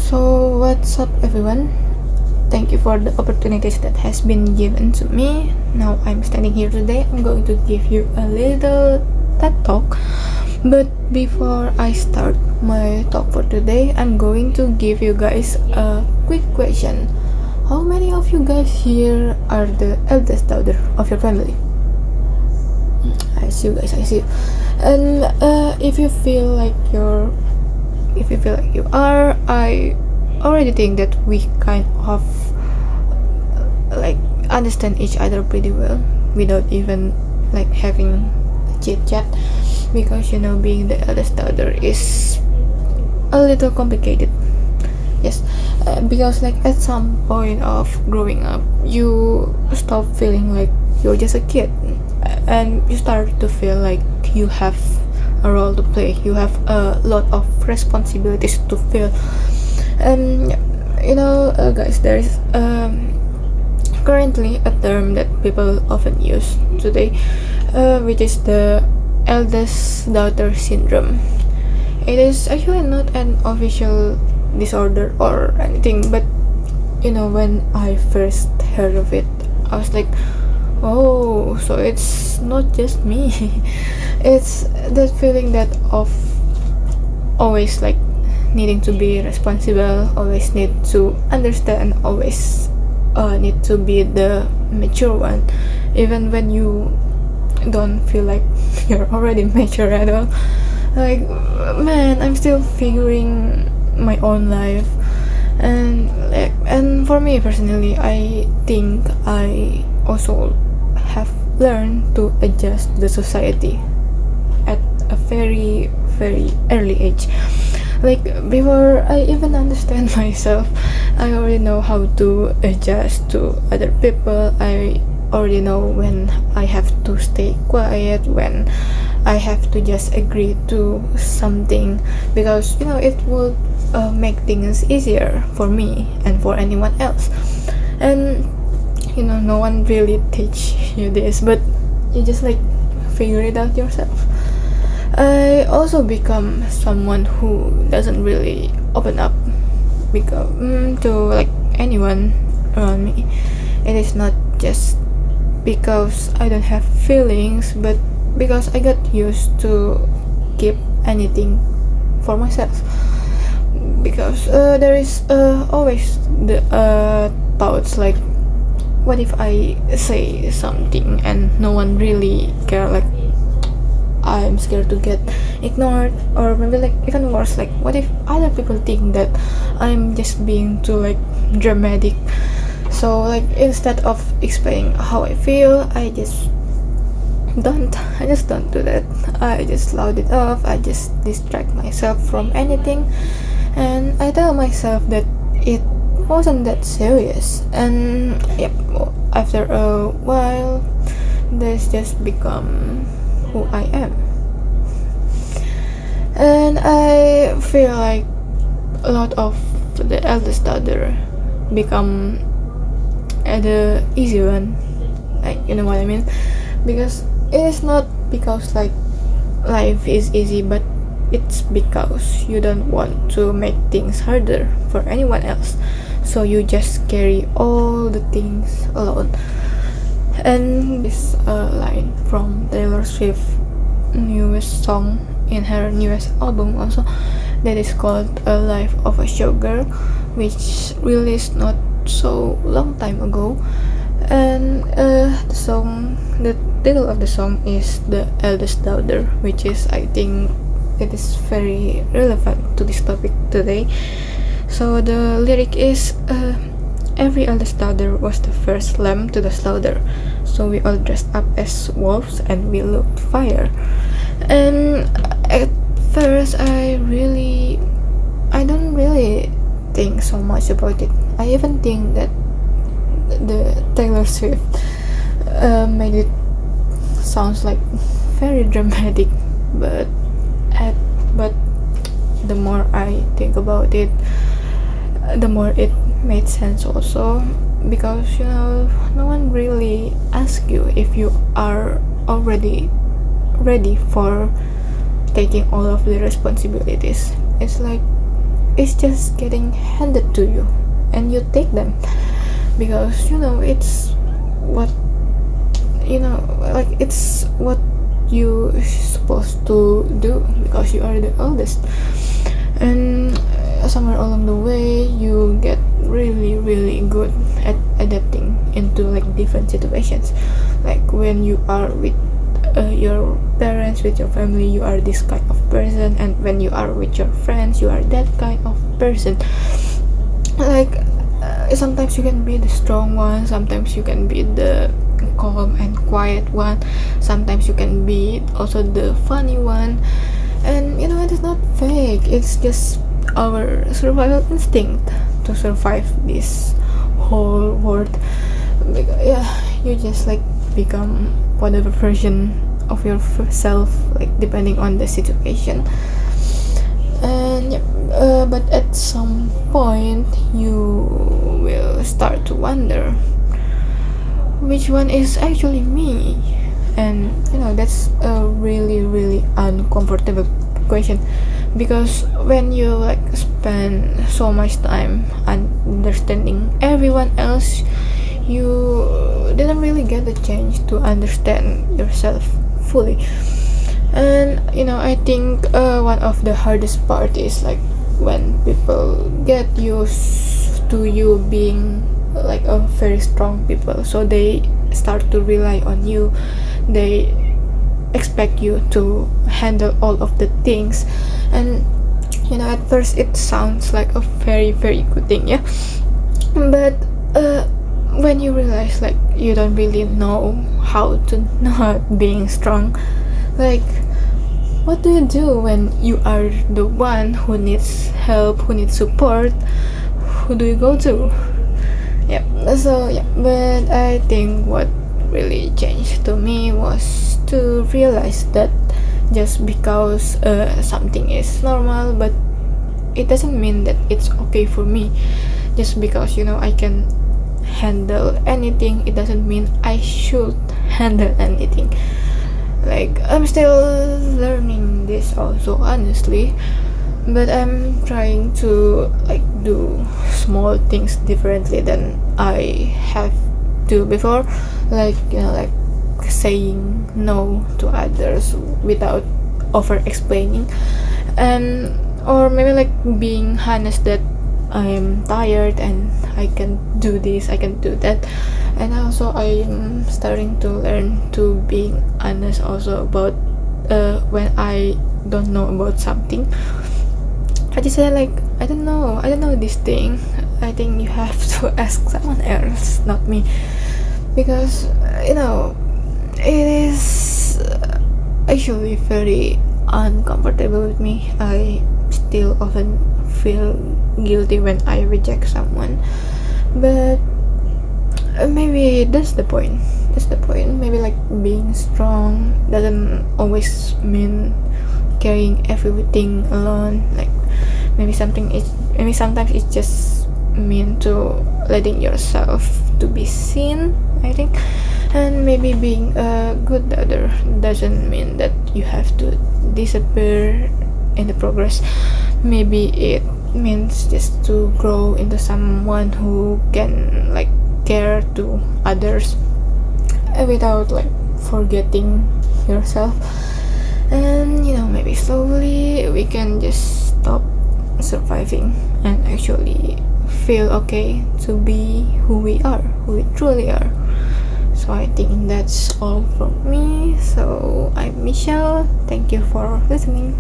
So what's up everyone? Thank you for the opportunities that has been given to me. Now I'm standing here today. I'm going to give you a little TED talk. But before I start my talk for today, I'm going to give you guys a quick question. How many of you guys here are the eldest daughter of your family? I see you guys, I see you. And if you feel like you are, I already think that we kind of like understand each other pretty well without even like having chit chat, because being the eldest daughter is a little complicated. Yes, because like at some point of growing up, you stop feeling like you're just a kid, and you start to feel like you have a role to play. You have a lot of responsibilities to fill. And guys, there is currently a term that people often use today, which is the eldest daughter syndrome. It is actually not an official disorder or anything, but when I first heard of it, I was like, oh, so it's not just me. It's that feeling that of always like needing to be responsible, always need to understand, always need to be the mature one, even when you don't feel like you're already mature at all. Like, man, I'm still figuring my own life. And for me personally, I think I also have learned to adjust the society at a very very early age. Like, before I even understand myself, I already know how to adjust to other people. I already know when I have to stay quiet, when I have to just agree to something, because it would make things easier for me and for anyone else. And no one really teach you this, but you just like figure it out yourself. I also become someone who doesn't really open up because to like anyone around me. It is not just because I don't have feelings, but because I got used to keep anything for myself. Because there is always the thoughts like, what if I say something and no one really care? Like, I'm scared to get ignored, or maybe like even worse, like what if other people think that I'm just being too like dramatic. So like instead of explaining how I feel, I just don't do that. I just loud it off. I just distract myself from anything, and I tell myself that it wasn't that serious. And yep, after a while, this just become who I am. And I feel like a lot of the eldest daughter become the easy one. Like, you know what I mean? Because it is not because like life is easy, but it's because you don't want to make things harder for anyone else. So you just carry all the things alone. And this line from Taylor Swift's newest song in her newest album also, that is called A Life of a Showgirl, which released not so long time ago. And the title of the song is The Eldest Daughter, which is, I think, it is very relevant to this topic today. So the lyric is, every eldest daughter was the first lamb to the slaughter. So we all dressed up as wolves and we looked fire. And at first I don't really think so much about it. I even think that the Taylor Swift made it sounds like very dramatic, but the more I think about it, the more it made sense also, because no one really asks you if you are already ready for taking all of the responsibilities. It's like it's just getting handed to you and you take them because it's what like it's what you supposed to do because you are the oldest. And somewhere along the way you get really really good at adapting into like different situations. Like when you are with your parents, with your family, you are this kind of person, and when you are with your friends you are that kind of person. Like sometimes you can be the strong one, sometimes you can be the calm and quiet one, sometimes you can be also the funny one. And it is not fake, it's just our survival instinct to survive this whole world. Because, yeah, you just like become whatever version of yourself, like depending on the situation. And but at some point you will start to wonder which one is actually me. And that's a really really uncomfortable question, because when you like spend so much time understanding everyone else, you didn't really get the chance to understand yourself fully. And I think one of the hardest part is like when people get used to you being like a very strong people, so they start to rely on you, they expect you to handle all of the things. And at first it sounds like a very very good thing, yeah, but when you realize like you don't really know how to not being strong, like what do you do when you are the one who needs help, who needs support? Who do you go to? Yeah, so yeah, but I think what really changed to me was to realize that just because something is normal, but it doesn't mean that it's okay for me. Just because I can handle anything, it doesn't mean I should handle anything. Like I'm still learning this also, honestly, but I'm trying to like do small things differently than I have to before. Like like saying no to others without over explaining, and or maybe like being honest that I'm tired and I can do this, I can do that. And also I'm starting to learn to being honest also about when I don't know about something. I just say like I don't know this thing. I think you have to ask someone else, not me, because it is actually very uncomfortable with me. I still often feel guilty when I reject someone, but maybe that's the point. Maybe like being strong doesn't always mean carrying everything alone. Like maybe sometimes it's just mean to letting yourself to be seen, I think. And maybe being a good daughter doesn't mean that you have to disappear in the progress. Maybe it means just to grow into someone who can like care to others without like forgetting yourself. And maybe slowly we can just stop surviving and actually feel okay to be who we are, who we truly are. So I think that's all from me. So I'm Michelle, thank you for listening.